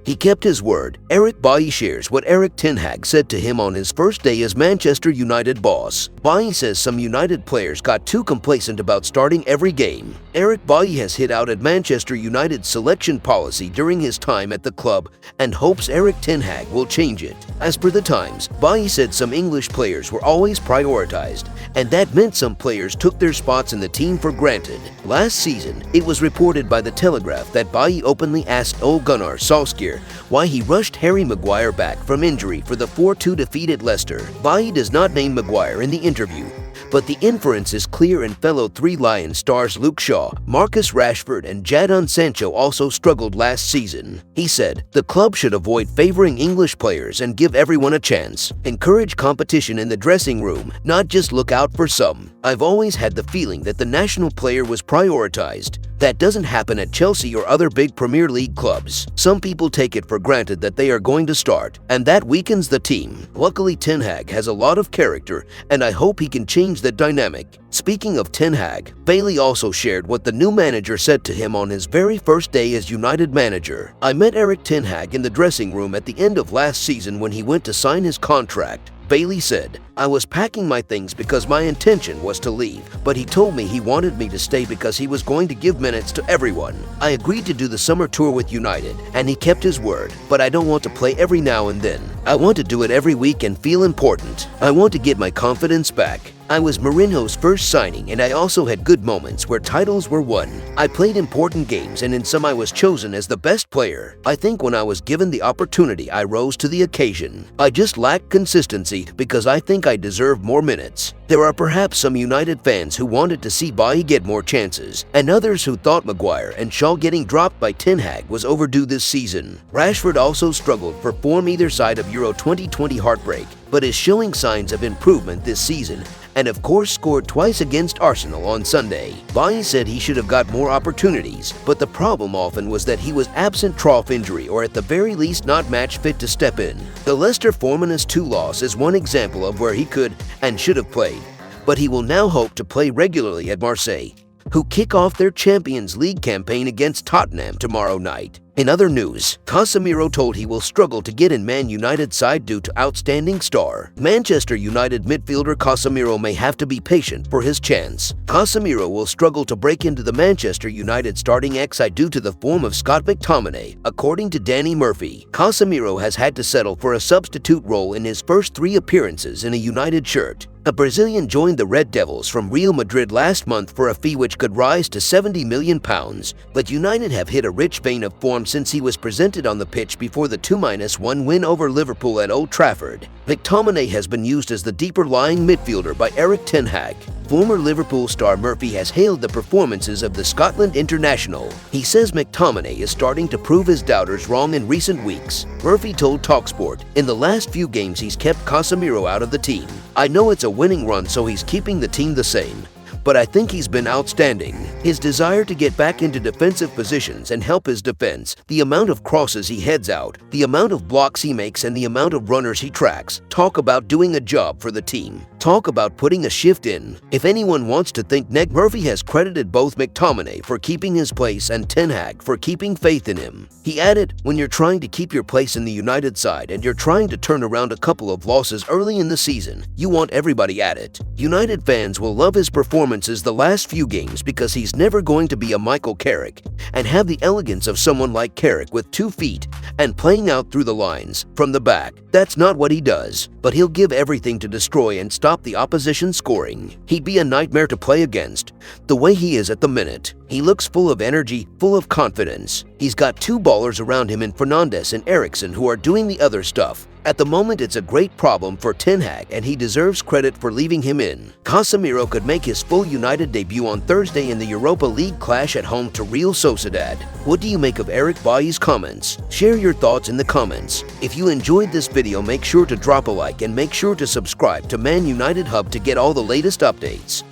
He kept his word. Eric Bailly shares what Erik Ten Hag said to him on his first day as Manchester United boss. Bailly says some United players got too complacent about starting every game. Eric Bailly has hit out at Manchester United's selection policy during his time at the club and hopes Erik Ten Hag will change it. As per the Times, Bailly said some English players were always prioritized, and that meant some players took their spots in the team for granted. Last season, it was reported by The Telegraph that Bailly openly asked Ole Gunnar Solskjaer why he rushed Harry Maguire back from injury for the 4-2 defeat at Leicester. Bailly does not name Maguire in the interview, but the inference is clear, and fellow Three Lions stars Luke Shaw, Marcus Rashford, and Jadon Sancho also struggled last season. He said, "The club should avoid favoring English players and give everyone a chance. Encourage competition in the dressing room, not just look out for some. I've always had the feeling that the national player was prioritized. That doesn't happen at Chelsea or other big Premier League clubs. Some people take it for granted that they are going to start, and that weakens the team. Luckily, Ten Hag has a lot of character, and I hope he can change that dynamic." Speaking of Ten Hag, Bailly also shared what the new manager said to him on his very first day as United manager. "I met Erik Ten Hag in the dressing room at the end of last season when he went to sign his contract." Bailly said, "I was packing my things because my intention was to leave, but he told me he wanted me to stay because he was going to give minutes to everyone. I agreed to do the summer tour with United, and he kept his word, but I don't want to play every now and then. I want to do it every week and feel important. I want to get my confidence back. I was Mourinho's first signing, and I also had good moments where titles were won. I played important games, and in some I was chosen as the best player. I think when I was given the opportunity, I rose to the occasion. I just lacked consistency because I think I deserve more minutes." There are perhaps some United fans who wanted to see Bailly get more chances, and others who thought Maguire and Shaw getting dropped by Ten Hag was overdue this season. Rashford also struggled for form either side of Euro 2020 heartbreak, but is showing signs of improvement this season, and of course scored twice against Arsenal on Sunday. Bailly said he should have got more opportunities, but the problem often was that he was absent trough injury or at the very least not match fit to step in. The Leicester Formanus 2 loss is one example of where he could and should have played, but he will now hope to play regularly at Marseille, who kick off their Champions League campaign against Tottenham tomorrow night. In other news, Casemiro told he will struggle to get in Man United side due to outstanding star. Manchester United midfielder Casemiro may have to be patient for his chance. Casemiro will struggle to break into the Manchester United starting side due to the form of Scott McTominay, according to Danny Murphy. Casemiro has had to settle for a substitute role in his first 3 appearances in a United shirt. A Brazilian joined the Red Devils from Real Madrid last month for a fee which could rise to £70 million, but United have hit a rich vein of form since he was presented on the pitch before the 2-1 win over Liverpool at Old Trafford. McTominay has been used as the deeper-lying midfielder by Erik Ten Hag. Former Liverpool star Murphy has hailed the performances of the Scotland international. He says McTominay is starting to prove his doubters wrong in recent weeks. Murphy told TalkSport, "In the last few games he's kept Casemiro out of the team. I know it's a winning run, so he's keeping the team the same, but I think he's been outstanding. His desire to get back into defensive positions and help his defense, the amount of crosses he heads out, the amount of blocks he makes, and the amount of runners he tracks. Talk about doing a job for the team. Talk about putting a shift in. If anyone wants to think Murphy has credited both McTominay for keeping his place and Ten Hag for keeping faith in him. He added, "When you're trying to keep your place in the United side and you're trying to turn around a couple of losses early in the season, you want everybody at it. United fans will love his performances the last few games because he's never going to be a Michael Carrick and have the elegance of someone like Carrick with 2 feet and playing out through the lines from the back. That's not what he does, but he'll give everything to destroy and stop the opposition scoring. He'd be a nightmare to play against, the way he is at the minute. He looks full of energy, full of confidence. He's got 2 ballers around him in Fernandes and Eriksen who are doing the other stuff. At the moment, it's a great problem for Ten Hag, and he deserves credit for leaving him in." Casemiro could make his full United debut on Thursday in the Europa League clash at home to Real Sociedad. What do you make of Eric Bailly's comments? Share your thoughts in the comments. If you enjoyed this video, make sure to drop a like and make sure to subscribe to Man United Hub to get all the latest updates.